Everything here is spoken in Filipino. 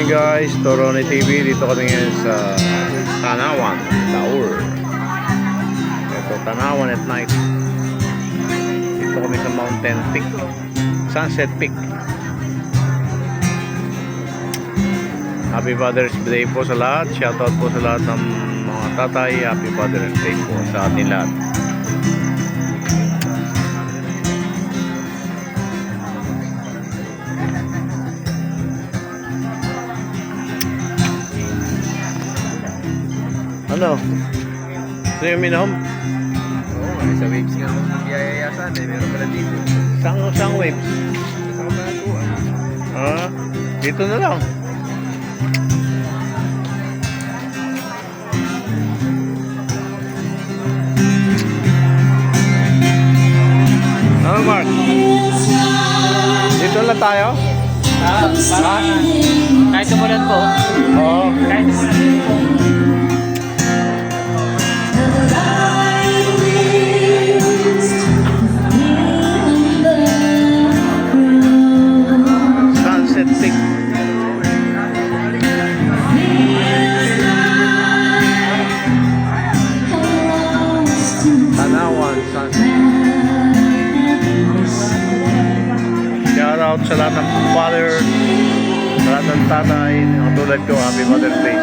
guys, Torone TV. Dito kami ngayon sa Tanawan Tower. Ito, Tanawan at night. Dito kami sa Mountain Peak, Sunset Peak. Happy Father's Day po sa lahat. Shoutout po sa lahat ng mga tatay. Happy Father's Day po sa atin lahat. Ano? Sino yung minahom? Oo, sa waves nga ako nagiyayasan eh. Meron pala dito. Saan waves? Sa kapanatuan. Ah, dito na lang. Ano, Mark? Dito na tayo? Para? Kahit tumulan po. Oo. Kahit tumulan po. Sunset Peak. Tanawan Sunset. Shout out sa lahat ng father, sa lahat ng tatay, ang tulad ko, Happy Mother's Day.